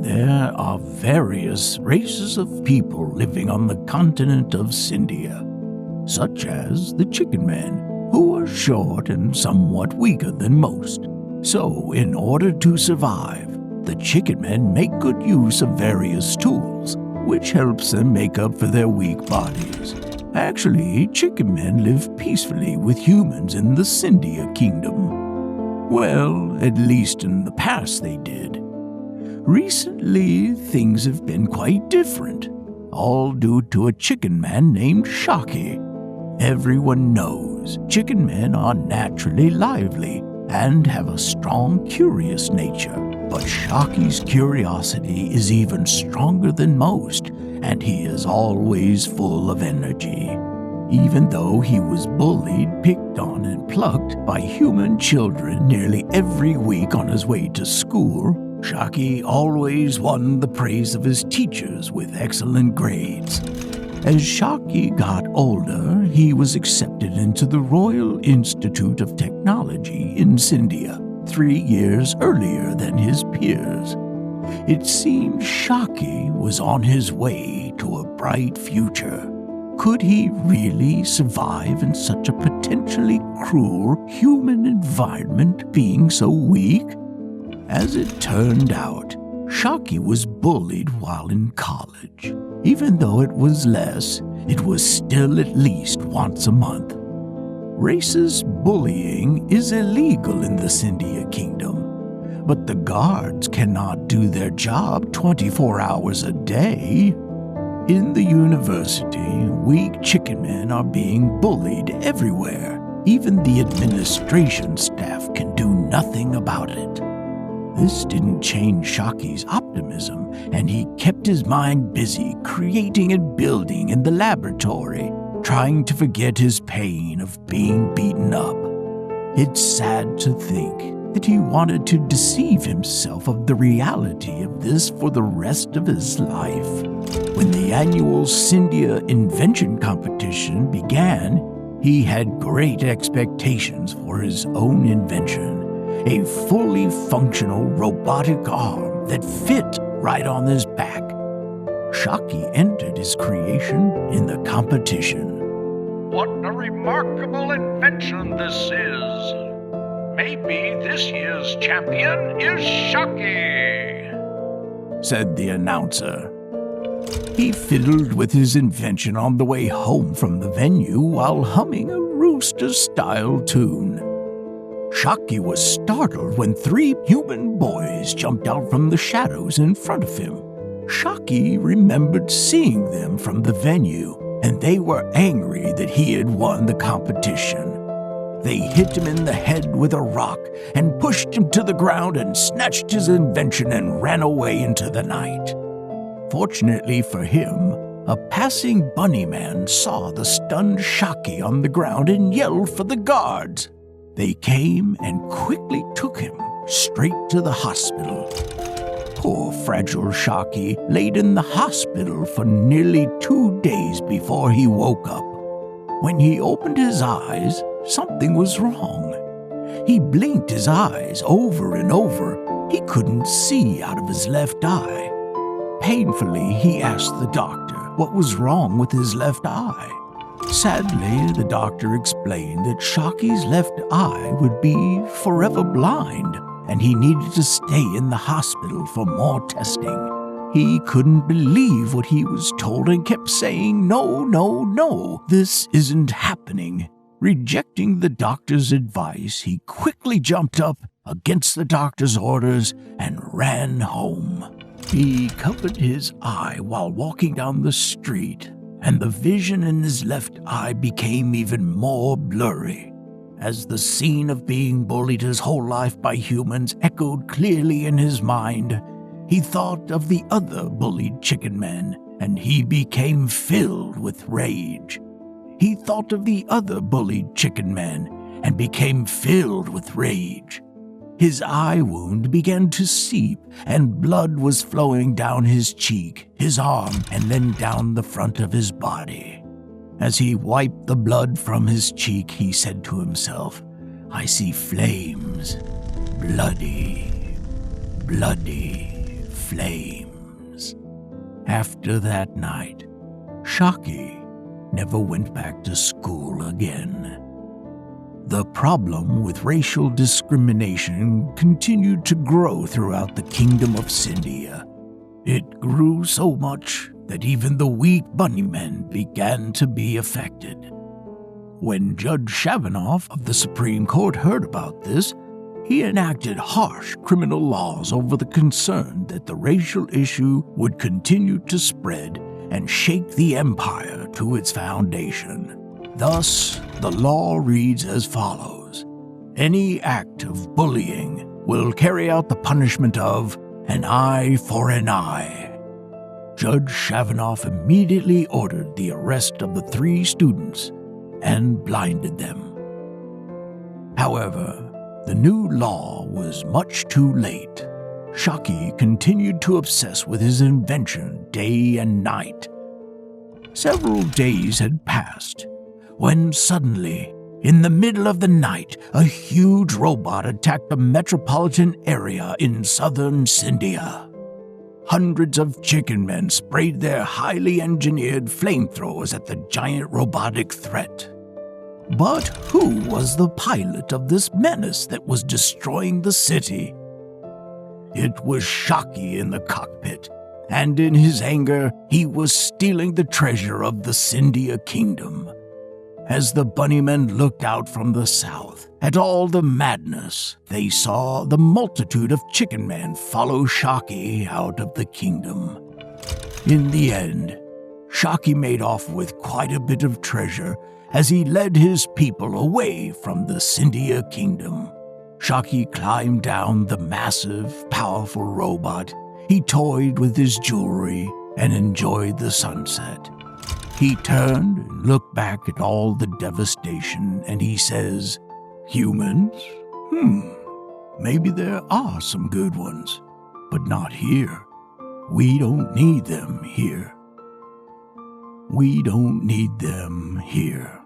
There are various races of people living on the continent of Sindia, such as the chicken men, who are short and somewhat weaker than most. So, in order to survive, the chicken men make good use of various tools, which helps them make up for their weak bodies. Actually, chicken men live peacefully with humans in the Sindia kingdom. Well, at least in the past they did. Recently, things have been quite different, all due to a chicken man named Shaky. Everyone knows chicken men are naturally lively and have a strong, curious nature. But Shaky's curiosity is even stronger than most, and he is always full of energy. Even though he was bullied, picked on, and plucked by human children nearly every week on his way to school, Shaky always won the praise of his teachers with excellent grades. As Shaky got older, he was accepted into the Royal Institute of Technology in Sindia 3 years earlier than his peers. It seemed Shaky was on his way to a bright future. Could he really survive in such a potentially cruel human environment, being so weak? As it turned out, Shaky was bullied while in college. Even though it was less, it was still at least once a month. Racist bullying is illegal in the Sindia kingdom, but the guards cannot do their job 24 hours a day. In the university, weak chicken men are being bullied everywhere. Even the administration staff can do nothing about it. This didn't change Shaky's optimism, and he kept his mind busy creating and building in the laboratory, trying to forget his pain of being beaten up. It's sad to think that he wanted to deceive himself of the reality of this for the rest of his life. When the annual Sindia invention competition began, he had great expectations for his own invention, a fully functional robotic arm that fit right on his back. Shaky entered his creation in the competition. What a remarkable invention this is! Maybe this year's champion is Shaky, said the announcer. He fiddled with his invention on the way home from the venue while humming a rooster-style tune. Shaky was startled when 3 human boys jumped out from the shadows in front of him. Shaky remembered seeing them from the venue, and they were angry that he had won the competition. They hit him in the head with a rock and pushed him to the ground and snatched his invention and ran away into the night. Fortunately for him, a passing bunny man saw the stunned Shaky on the ground and yelled for the guards. They came and quickly took him straight to the hospital. Poor fragile Shaky laid in the hospital for nearly 2 days before he woke up. When he opened his eyes, something was wrong. He blinked his eyes over and over. He couldn't see out of his left eye. Painfully, he asked the doctor what was wrong with his left eye. Sadly, the doctor explained that Shaky's left eye would be forever blind, and he needed to stay in the hospital for more testing. He couldn't believe what he was told and kept saying, "No, no, no, this isn't happening." Rejecting the doctor's advice, he quickly jumped up against the doctor's orders and ran home. He covered his eye while walking down the street, and the vision in his left eye became even more blurry. As the scene of being bullied his whole life by humans echoed clearly in his mind, he thought of the other bullied chicken men, and he became filled with rage. He thought of the other bullied chicken men, and became filled with rage. His eye wound began to seep, and blood was flowing down his cheek, his arm, and then down the front of his body. As he wiped the blood from his cheek, he said to himself, "I see flames, bloody, bloody flames." After that night, Shaky never went back to school again. The problem with racial discrimination continued to grow throughout the kingdom of Sindia. It grew so much that even the weak bunnymen began to be affected. When Judge Shavanoff of the Supreme Court heard about this, he enacted harsh criminal laws over the concern that the racial issue would continue to spread and shake the empire to its foundation. Thus, the law reads as follows: any act of bullying will carry out the punishment of an eye for an eye. Judge Shavanoff immediately ordered the arrest of the 3 students and blinded them. However, the new law was much too late. Shaky continued to obsess with his invention day and night. Several days had passed when suddenly, in the middle of the night, a huge robot attacked the metropolitan area in southern Sindia. Hundreds of chicken men sprayed their highly engineered flamethrowers at the giant robotic threat. But who was the pilot of this menace that was destroying the city? It was Shaky in the cockpit, and in his anger, he was stealing the treasure of the Sindia kingdom. As the bunnymen looked out from the south at all the madness, they saw the multitude of chicken men follow Shaky out of the kingdom. In the end, Shaky made off with quite a bit of treasure as he led his people away from the Sindia kingdom. Shaky climbed down the massive, powerful robot. He toyed with his jewelry and enjoyed the sunset. He turned and looked back at all the devastation, and he says, "Humans? Maybe there are some good ones, but not here. We don't need them here. We don't need them here."